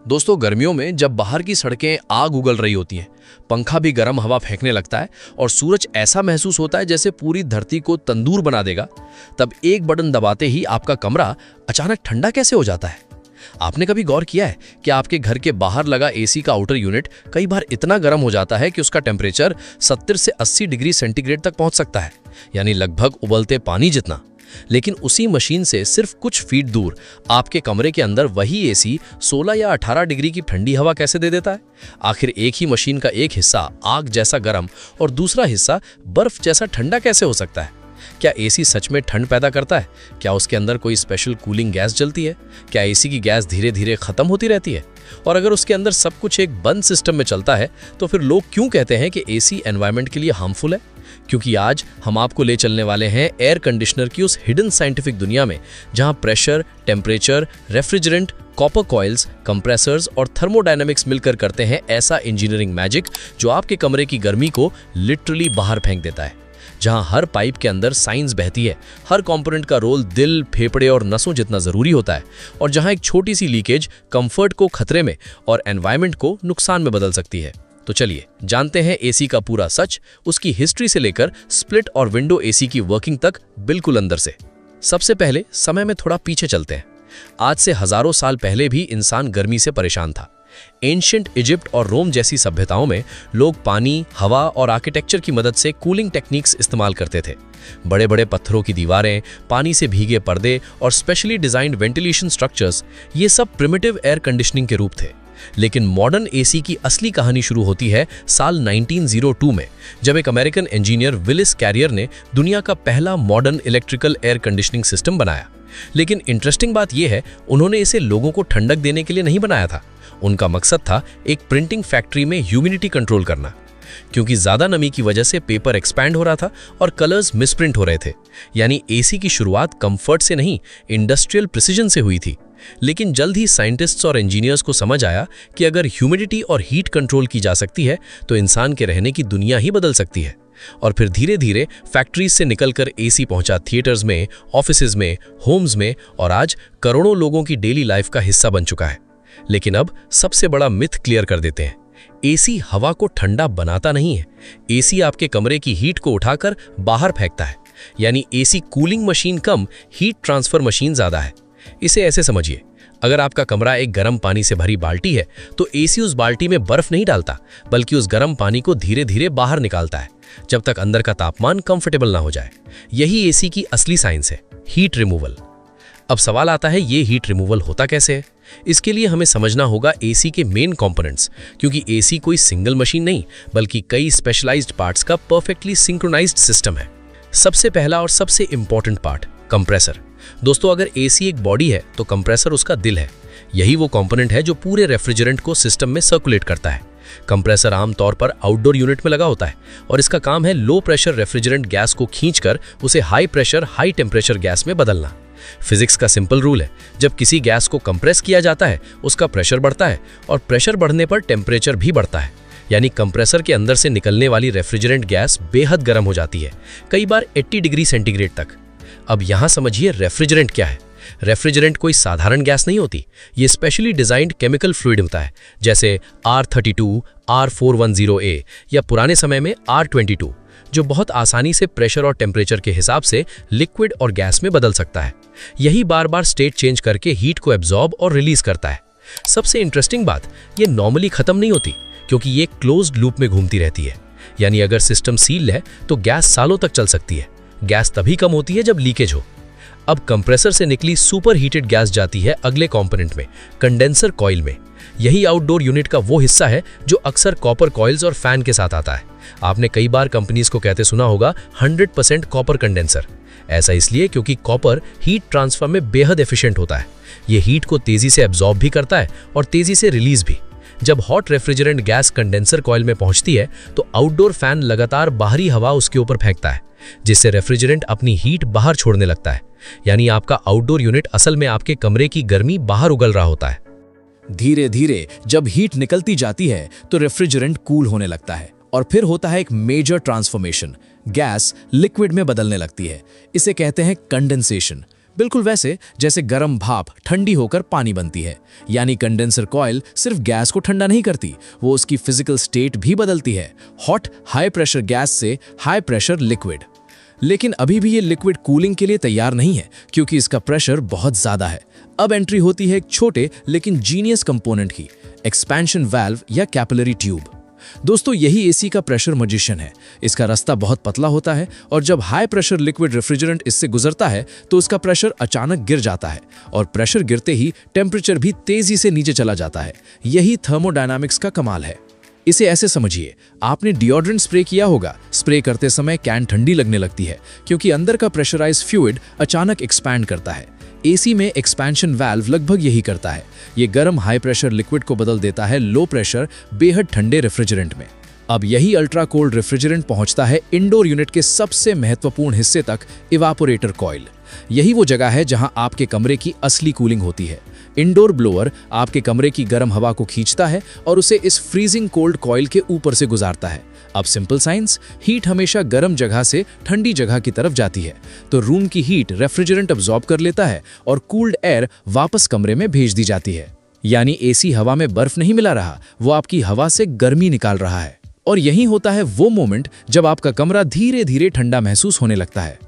दोस्तों, गर्मियों में जब बाहर की सड़कें आग उगल रही होती हैं, पंखा भी गर्म हवा फेंकने लगता है और सूरज ऐसा महसूस होता है जैसे पूरी धरती को तंदूर बना देगा, तब एक बटन दबाते ही आपका कमरा अचानक ठंडा कैसे हो जाता है। आपने कभी गौर किया है कि आपके घर के बाहर लगा एसी का आउटर यूनिट कई बार इतना गर्म हो जाता है कि उसका टेम्परेचर 70 से 80 डिग्री सेंटीग्रेड तक पहुंच सकता है, यानी लगभग उबलते पानी जितना। लेकिन उसी मशीन से सिर्फ कुछ फीट दूर आपके कमरे के अंदर वही एसी 16 या 18 डिग्री की ठंडी हवा कैसे दे देता है। आखिर एक ही मशीन का एक हिस्सा आग जैसा गर्म और दूसरा हिस्सा बर्फ जैसा ठंडा कैसे हो सकता है। क्या एसी सच में ठंड पैदा करता है? क्या उसके अंदर कोई स्पेशल कूलिंग गैस जलती है? क्या एसी की गैस धीरे धीरे खत्म होती रहती है? और अगर उसके अंदर सब कुछ एक बंद सिस्टम में चलता है तो फिर लोग क्यों कहते हैं कि एसी एनवायरनमेंट के लिए हार्मफुल है? क्योंकि आज हम आपको ले चलने वाले हैं एयर कंडीशनर की उस हिडन साइंटिफिक दुनिया में, जहां pressure, temperature, refrigerant, copper coils, compressors और थर्मोडायनामिक्स मिलकर करते हैं ऐसा इंजीनियरिंग मैजिक जो आपके कमरे की गर्मी को लिटरली बाहर फेंक देता है। जहां हर पाइप के अंदर साइंस बहती है, हर कंपोनेंट का रोल दिल, फेफड़े और नसों जितना जरूरी होता है, और जहां एक छोटी सी लीकेज कंफर्ट को खतरे में और एनवायरनमेंट को नुकसान में बदल सकती है। तो चलिए जानते हैं एसी का पूरा सच, उसकी हिस्ट्री से लेकर स्प्लिट और विंडो एसी की वर्किंग तक, बिल्कुल अंदर से। सबसे पहले समय में थोड़ा पीछे चलते हैं। आज से हजारों साल पहले भी इंसान गर्मी से परेशान था। एंशिएंट इजिप्ट और रोम जैसी सभ्यताओं में लोग पानी, हवा और आर्किटेक्चर की मदद से कूलिंग टेक्निक्स इस्तेमाल करते थे। बड़े बड़े पत्थरों की दीवारें, पानी से भीगे पर्दे और स्पेशली डिजाइंड वेंटिलेशन स्ट्रक्चर्स, ये सब प्रिमिटिव एयर कंडीशनिंग के रूप थे। लेकिन मॉडर्न एसी की असली कहानी शुरू होती है साल 1902 में, जब एक अमेरिकन इंजीनियर विलिस कैरियर ने दुनिया का पहला modern electrical air conditioning system बनाया। लेकिन इंटरेस्टिंग बात यह है, उन्होंने इसे लोगों को ठंडक देने के लिए नहीं बनाया था। उनका मकसद था एक प्रिंटिंग फैक्ट्री में ह्यूमिडिटी कंट्रोल करना, क्योंकि ज्यादा नमी की वजह से पेपर एक्सपैंड हो रहा था और कलर्स मिसप्रिंट हो रहे थे। यानी एसी की शुरुआत कंफर्ट से नहीं, इंडस्ट्रियल प्रिसीजन से हुई थी। लेकिन जल्द ही साइंटिस्ट्स और इंजीनियर्स को समझ आया कि अगर ह्यूमिडिटी और हीट कंट्रोल की जा सकती है तो इंसान के रहने की दुनिया ही बदल सकती है। और फिर धीरे धीरे फैक्ट्रीज से निकलकर एसी पहुंचा थिएटर्स में, ऑफिसेज में, होम्स में, और आज करोड़ों लोगों की डेली लाइफ का हिस्सा बन चुका है। लेकिन अब सबसे बड़ा मिथ क्लियर कर देते हैं, एसी हवा को ठंडा बनाता नहीं है। एसी आपके कमरे की हीट को उठाकर बाहर फेंकता है। यानी एसी कूलिंग मशीन कम, हीट ट्रांसफर मशीन ज्यादा है। इसे ऐसे समझिए, अगर आपका कमरा एक गर्म पानी से भरी बाल्टी है तो एसी उस बाल्टी में बर्फ नहीं डालता, बल्कि उस गर्म पानी को धीरे धीरे बाहर निकालता है, जब तक अंदर का तापमान कंफर्टेबल ना हो जाए। यही एसी की असली साइंस है, हीट रिमूवल। अब सवाल आता है, ये हीट रिमूवल होता कैसे है? इसके लिए हमें समझना होगा एसी के मेन कंपोनेंट्स, क्योंकि एसी कोई सिंगल मशीन नहीं, बल्कि कई स्पेशलाइज्ड पार्ट्स का परफेक्टली सिंक्रोनाइज्ड सिस्टम है। सबसे पहला और सबसे इंपॉर्टेंट पार्ट, कंप्रेसर। दोस्तों, अगर एसी एक बॉडी है तो कंप्रेसर उसका दिल है। यही वो कंपोनेंट है जो पूरे रेफ्रिजरेंट को सिस्टम में सर्कुलेट करता है। कंप्रेसर आमतौर पर आउटडोर यूनिट में लगा होता है और इसका काम है लो प्रेशर रेफ्रिजरेंट गैस को खींचकर उसे high pressure high temperature gas में बदलना। फिजिक्स का सिंपल रूल है, जब किसी गैस को कंप्रेस किया जाता है उसका प्रेशर बढ़ता है, और प्रेशर बढ़ने पर टेम्परेचर भी बढ़ता है। यानी कंप्रेसर के अंदर से निकलने वाली रेफ्रिजरेंट गैस बेहद गर्म हो जाती है, कई बार 80 डिग्री सेंटीग्रेड तक। अब यहां समझिए रेफ्रिजरेंट क्या है। रेफ्रिजरेंट कोई साधारण गैस नहीं होती, ये स्पेशली डिजाइंड केमिकल फ्लूइड होता है, जैसे R32, R410A या पुराने समय में R22, जो बहुत आसानी से प्रेशर और टेम्परेचर के हिसाब से लिक्विड और गैस में बदल सकता है। यही बार बार स्टेट चेंज करके हीट को एब्जॉर्ब और रिलीज करता है। सबसे इंटरेस्टिंग बात, ये नॉर्मली खत्म नहीं होती, क्योंकि ये क्लोज्ड लूप में घूमती रहती है। यानी अगर सिस्टम सील है तो गैस सालों तक चल सकती है। गैस तभी कम होती है जब लीकेज हो। अब कंप्रेसर से निकली सुपर हीटेड गैस जाती है अगले कंपोनेंट में, कंडेंसर कॉइल में। यही आउटडोर यूनिट का वो हिस्सा है जो अक्सर कॉपर कॉइल्स और फैन के साथ आता है। आपने कई बार कंपनीज को कहते सुना होगा 100% कॉपर कंडेंसर। ऐसा इसलिए क्योंकि कॉपर हीट ट्रांसफर में बेहद एफिशिएंट होता है। ये हीट को तेजी से एब्जॉर्ब भी करता है और तेजी से रिलीज भी। जब hot refrigerant gas condenser coil में पहुंचती है तो आउटडोर फैन लगातार बाहरी हवा उसके ऊपर फेंकता है, जिससे रेफ्रिजरेंट अपनी हीट बाहर छोड़ने लगता है। यानी आपका आउटडोर यूनिट असल में आपके कमरे की गर्मी बाहर उगल रहा होता है। धीरे धीरे जब हीट निकलती जाती है तो रेफ्रिजरेंट कूल होने लगता है और फिर होता है एक मेजर ट्रांसफॉर्मेशन, गैस लिक्विड में बदलने लगती है। इसे कहते हैं कंडेंसेशन। बिल्कुल वैसे जैसे गर्म भाप ठंडी होकर पानी बनती है। यानी कंडेंसर कॉइल सिर्फ गैस को ठंडा नहीं करती, वो उसकी फिजिकल स्टेट भी बदलती है, हॉट हाई प्रेशर गैस से हाई प्रेशर लिक्विड। लेकिन अभी भी ये लिक्विड कूलिंग के लिए तैयार नहीं है, क्योंकि इसका प्रेशर बहुत ज्यादा है। अब एंट्री होती है एक छोटे लेकिन जीनियस कंपोनेंट की, एक्सपेंशन वाल्व या कैपिलरी ट्यूब। दोस्तों, यही एसी का प्रेशर मजिशियन है। इसका रास्ता बहुत पतला होता है और जब हाई प्रेशर लिक्विड रेफ्रिजरेंट इससे गुजरता है तो उसका प्रेशर अचानक गिर जाता है और प्रेशर गिरते ही टेम्परेचर भी तेजी से नीचे चला जाता है। यही थर्मोडायनामिक्स का कमाल है। इसे ऐसे समझिए, आपने डिओड्रेंट स्प्रे किया होगा। स्प्रे करते समय कैन ठंडी लगने लगती है क्योंकि अंदर का प्रेशराइज्ड फ्लूइड अचानक एक्सपैंड करता है। एसी में एक्सपेंशन वाल्व लगभग यही करता है। ये गर्म हाई प्रेशर लिक्विड को बदल देता है लो प्रेशर बेहद ठंडे रेफ्रिजरेंट में। अब यही अल्ट्रा कोल्ड रेफ्रिजरेंट पहुंचता है इंडोर यूनिट के सबसे महत्वपूर्ण हिस्से तक, इवापोरेटर कॉइल। यही वो जगह है जहां आपके कमरे की असली कूलिंग होती है। इंडोर ब्लोअर आपके कमरे की गर्म हवा को खींचता है और उसे इस फ्रीजिंग कोल्ड कॉइल के ऊपर से गुजारता है। अब सिंपल साइंस, हीट हमेशा गर्म जगह से ठंडी जगह की तरफ जाती है, तो रूम की हीट रेफ्रिजरेंट अब्सॉर्ब कर लेता है और कूल्ड एयर वापस कमरे में भेज दी जाती है। यानी एसी हवा में बर्फ नहीं मिला रहा, वो आपकी हवा से गर्मी निकाल रहा है। और यही होता है वो मोमेंट जब आपका कमरा धीरे धीरे ठंडा महसूस होने लगता है।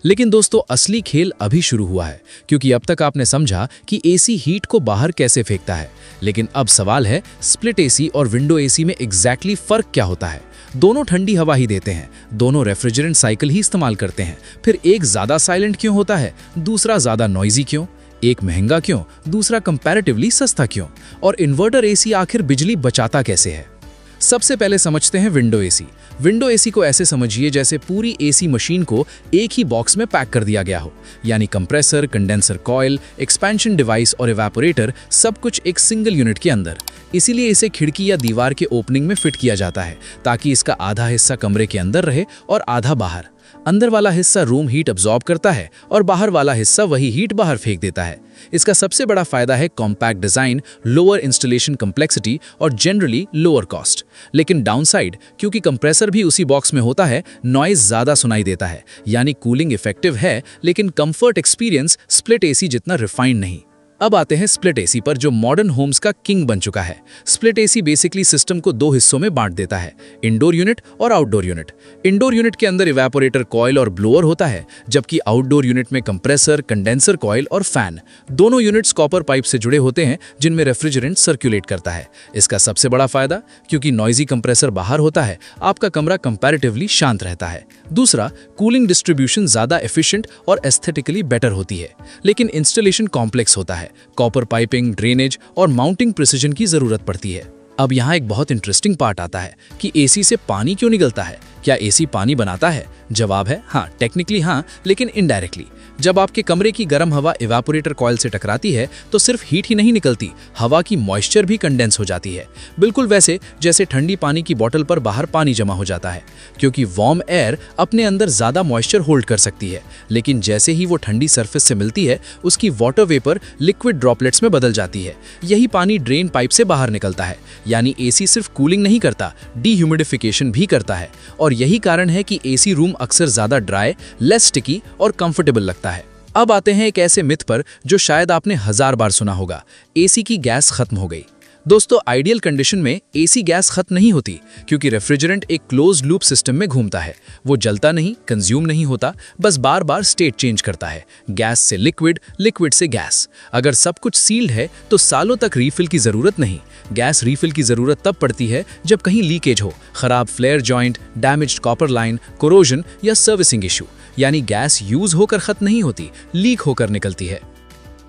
लेकिन दोस्तों, असली खेल अभी शुरू हुआ है, क्योंकि अब तक आपने समझा कि एसी हीट को बाहर कैसे फेंकता है। लेकिन अब सवाल है, स्प्लिट एसी और विंडो एसी में एग्जैक्टली फर्क क्या होता है? दोनों ठंडी हवा ही देते हैं, दोनों रेफ्रिजरेंट साइकिल ही इस्तेमाल करते हैं, फिर एक ज्यादा साइलेंट क्यों होता है, दूसरा ज्यादा नॉइजी क्यों? एक महंगा क्यों, दूसरा कंपैरेटिवली सस्ता क्यों? और इन्वर्टर एसी आखिर बिजली बचाता कैसे है? सबसे पहले समझते हैं विंडो एसी। विंडो एसी को ऐसे समझिए जैसे पूरी एसी मशीन को एक ही बॉक्स में पैक कर दिया गया हो। यानी compressor, condenser coil, expansion device और इवेपोरेटर सब कुछ एक सिंगल यूनिट के अंदर। इसीलिए इसे खिड़की या दीवार के ओपनिंग में फिट किया जाता है, ताकि इसका आधा हिस्सा कमरे के अंदर रहे और आधा बाहर। अंदर वाला हिस्सा रूम हीट अब्सॉर्ब करता है और बाहर वाला हिस्सा वही हीट बाहर फेंक देता है। इसका सबसे बड़ा फायदा है compact design, lower installation complexity और जनरली लोअर कॉस्ट। लेकिन डाउनसाइड, क्योंकि कंप्रेसर भी उसी बॉक्स में होता है, नॉइज ज्यादा सुनाई देता है। यानी कूलिंग इफेक्टिव है, लेकिन कंफर्ट एक्सपीरियंस स्प्लिट एसी जितना रिफाइंड नहीं। अब आते हैं स्प्लिट एसी पर, जो मॉडर्न होम्स का किंग बन चुका है। स्प्लिट एसी बेसिकली सिस्टम को दो हिस्सों में बांट देता है, इंडोर यूनिट और आउटडोर यूनिट। इंडोर यूनिट के अंदर इवेपोरेटर कॉइल और ब्लोअर होता है, जबकि आउटडोर यूनिट में कंप्रेसर, कंडेंसर कॉइल और फैन। दोनों यूनिट्स कॉपर पाइप से जुड़े होते हैं, जिनमें रेफ्रिजरेंट सर्कुलेट करता है। इसका सबसे बड़ा फायदा, क्योंकि नॉइजी कंप्रेसर बाहर होता है, आपका कमरा कंपैरेटिवली शांत रहता है। दूसरा, कूलिंग डिस्ट्रीब्यूशन ज्यादा एफिशिएंट और एस्थेटिकली बेटर होती है। लेकिन इंस्टॉलेशन कॉम्प्लेक्स होता है, कॉपर पाइपिंग, ड्रेनेज और माउंटिंग प्रिसिजन की जरूरत पड़ती है। अब यहाँ एक बहुत इंटरेस्टिंग पार्ट आता है कि एसी से पानी क्यों निकलता है? क्या एसी पानी बनाता है? जवाब है हाँ, टेक्निकली हाँ, लेकिन इनडायरेक्टली। जब आपके कमरे की गर्म हवा इवेपोरेटर कॉइल से टकराती है तो सिर्फ हीट ही नहीं निकलती, हवा की मॉइस्चर भी कंडेंस हो जाती है। बिल्कुल वैसे जैसे ठंडी पानी की बोतल पर बाहर पानी जमा हो जाता है, क्योंकि वार्म एयर अपने अंदर ज्यादा मॉइस्चर होल्ड कर सकती है। लेकिन जैसे ही वो ठंडी सरफेस से मिलती है, उसकी वाटर वेपर लिक्विड ड्रॉपलेट्स में बदल जाती है। यही पानी ड्रेन पाइप से बाहर निकलता है। यानी एसी सिर्फ कूलिंग नहीं करता, डीह्यूमिडिफिकेशन भी करता है। और यही कारण है कि एसी रूम अक्सर ज्यादा ड्राई, लेस स्टिकी और कंफर्टेबल लगता है। अब आते हैं एक ऐसे मिथ पर जो शायद आपने 1000 बार सुना होगा, एसी की गैस खत्म हो गई। दोस्तों, आइडियल कंडीशन में एसी गैस खत्म नहीं होती, क्योंकि रेफ्रिजरेंट एक क्लोज्ड लूप सिस्टम में घूमता है। वो जलता नहीं, कंज्यूम नहीं होता, बस बार बार स्टेट चेंज करता है, गैस से लिक्विड, लिक्विड से गैस। अगर सब कुछ सील्ड है तो सालों तक रीफिल की जरूरत नहीं। गैस रीफिल की जरूरत तब पड़ती है जब कहीं लीकेज हो, खराब flare joint, damaged copper line, corrosion या सर्विसिंग इशू। यानी गैस यूज होकर खत्म नहीं होती, लीक होकर निकलती है।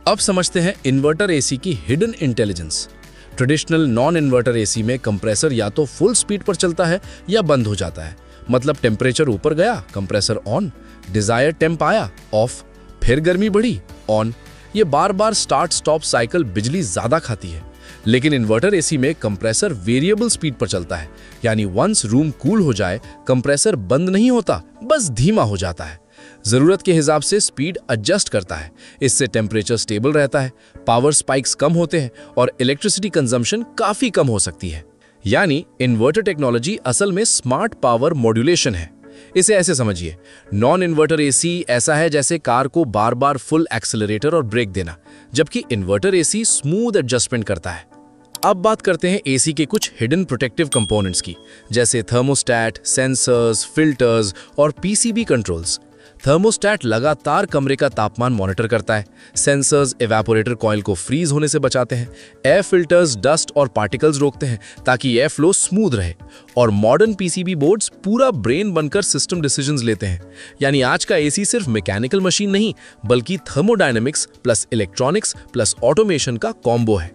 अब समझते हैं इन्वर्टर एसी की hidden intelligence. Traditional non inverter AC में कंप्रेसर या तो फुल स्पीड पर चलता है या बंद हो जाता है। मतलब टेम्परेचर ऊपर गया, कंप्रेसर ऑन, डिजायर टेम्प आया, ऑफ, फिर गर्मी बढ़ी, ऑन। ये बार बार स्टार्ट स्टॉप साइकिल बिजली ज्यादा खाती है। लेकिन इन्वर्टर एसी में कंप्रेसर वेरिएबल स्पीड पर चलता है। यानी वंस रूम कूल हो जाए, कंप्रेसर बंद नहीं होता, बस धीमा हो जाता है। जरूरत के हिसाब से स्पीड एडजस्ट करता है। इससे टेम्परेचर स्टेबल रहता है, पावर स्पाइक्स कम होते हैं और इलेक्ट्रिसिटी कंजम्पशन काफी कम हो सकती है। यानी इन्वर्टर टेक्नोलॉजी असल में स्मार्ट पावर मॉड्यूलेशन है। इसे ऐसे समझिए, नॉन इन्वर्टर एसी ऐसा है जैसे कार को बार बार फुल एक्सेलरेटर और ब्रेक देना, जबकि इन्वर्टर एसी स्मूथ एडजस्टमेंट करता है। अब बात करते हैं एसी के कुछ हिडन प्रोटेक्टिव कंपोनेंट्स की, जैसे थर्मोस्टैट, सेंसर्स, फिल्टर्स और पीसीबी कंट्रोल्स। थर्मोस्टैट लगातार कमरे का तापमान मॉनिटर करता है, सेंसर्स इवेपोरेटर कॉइल को फ्रीज होने से बचाते हैं, एयर फिल्टर्स डस्ट और पार्टिकल्स रोकते हैं ताकि एयर फ्लो स्मूथ रहे, और मॉडर्न पीसीबी बोर्ड्स पूरा ब्रेन बनकर सिस्टम डिसीजंस लेते हैं। यानी आज का एसी सिर्फ मैकेनिकल मशीन नहीं, बल्कि thermodynamics plus electronics plus automation का कॉम्बो है।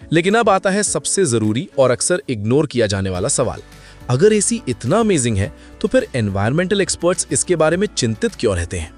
लेकिन अब आता है सबसे जरूरी और अक्सर इग्नोर किया जाने वाला सवाल, अगर एसी इतना अमेजिंग है तो फिर एनवायरमेंटल एक्सपर्ट्स इसके बारे में चिंतित क्यों रहते हैं?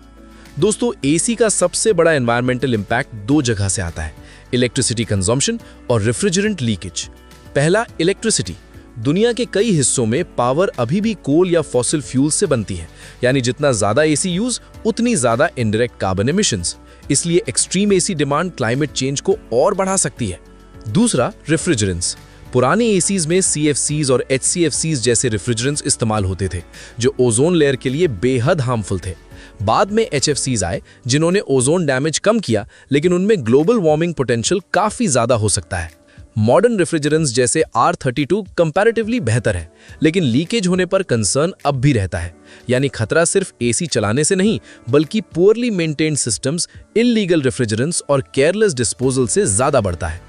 दोस्तों, एसी का सबसे बड़ा एनवायरमेंटल इंपैक्ट दो जगह से आता है, इलेक्ट्रिसिटी कंजम्पशन और रेफ्रिजरेंट लीकेज। पहला, इलेक्ट्रिसिटी। दुनिया के कई हिस्सों में पावर अभी भी कोल या फॉसिल फ्यूल से बनती है, यानी जितना ज्यादा एसी यूज उतनी ज्यादा इनडायरेक्ट कार्बन एमिशंस। इसलिए extreme AC demand climate change को और बढ़ा सकती है। दूसरा, रेफ्रिजरेंट्स। पुराने एसीज में CFCs और HCFCs जैसे रेफ्रिजरेंट्स इस्तेमाल होते थे, जो ओजोन लेयर के लिए बेहद हार्मफुल थे। बाद में HFCs आए, जिन्होंने ओजोन डैमेज कम किया, लेकिन उनमें ग्लोबल वार्मिंग पोटेंशियल काफी ज्यादा हो सकता है। मॉडर्न रेफ्रिजरेंट्स जैसे R32 कंपैरेटिवली बेहतर है, लेकिन लीकेज होने पर कंसर्न अब भी रहता है। यानी खतरा सिर्फ एसी चलाने से नहीं, बल्कि poorly maintained systems, illegal refrigerants और केयरलेस डिस्पोजल से ज्यादा बढ़ता है।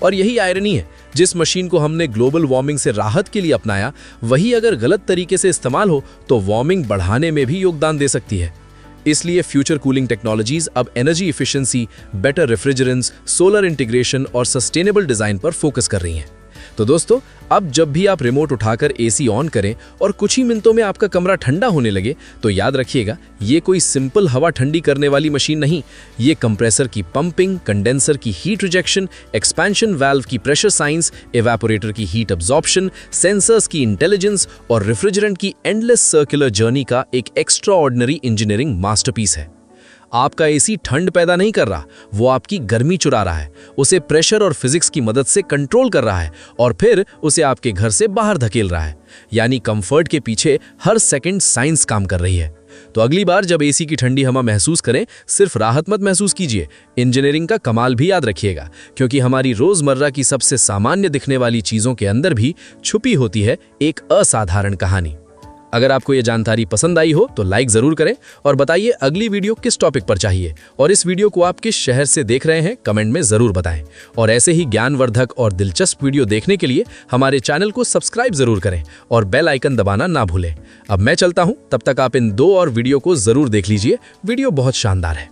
और यही आयरनी है, जिस मशीन को हमने ग्लोबल वार्मिंग से राहत के लिए अपनाया, वही अगर गलत तरीके से इस्तेमाल हो तो वार्मिंग बढ़ाने में भी योगदान दे सकती है। इसलिए फ्यूचर कूलिंग टेक्नोलॉजीज अब energy efficiency, better refrigerants, solar integration और सस्टेनेबल डिजाइन पर फोकस कर रही हैं। तो दोस्तों, अब जब भी आप रिमोट उठाकर एसी ऑन करें और कुछ ही मिनटों में आपका कमरा ठंडा होने लगे, तो याद रखिएगा, ये कोई सिंपल हवा ठंडी करने वाली मशीन नहीं। ये कंप्रेसर की पंपिंग, कंडेंसर की हीट रिजेक्शन, एक्सपेंशन वाल्व की प्रेशर साइंस, इवेपोरेटर की हीट अब्जॉर्प्शन, सेंसर्स की इंटेलिजेंस और रेफ्रिजरेंट की एंडलेस सर्कुलर जर्नी का एक एक्स्ट्राऑर्डिनरी इंजीनियरिंग मास्टरपीस है। आपका एसी ठंड पैदा नहीं कर रहा, वो आपकी गर्मी चुरा रहा है, उसे प्रेशर और फिजिक्स की मदद से कंट्रोल कर रहा है और फिर उसे आपके घर से बाहर धकेल रहा है। यानी कंफर्ट के पीछे हर सेकंड साइंस काम कर रही है। तो अगली बार जब एसी की ठंडी हवा महसूस करें, सिर्फ राहत मत महसूस कीजिए, इंजीनियरिंग का कमाल भी याद रखिएगा, क्योंकि हमारी रोजमर्रा की सबसे सामान्य दिखने वाली चीजों के अंदर भी छुपी होती है एक असाधारण कहानी। अगर आपको ये जानकारी पसंद आई हो तो लाइक जरूर करें और बताइए अगली वीडियो किस टॉपिक पर चाहिए, और इस वीडियो को आप किस शहर से देख रहे हैं कमेंट में जरूर बताएं। और ऐसे ही ज्ञानवर्धक और दिलचस्प वीडियो देखने के लिए हमारे चैनल को सब्सक्राइब जरूर करें और बेल आइकन दबाना ना भूलें। अब मैं चलता हूं, तब तक आप इन 2 और वीडियो को जरूर देख लीजिए, वीडियो बहुत शानदार है।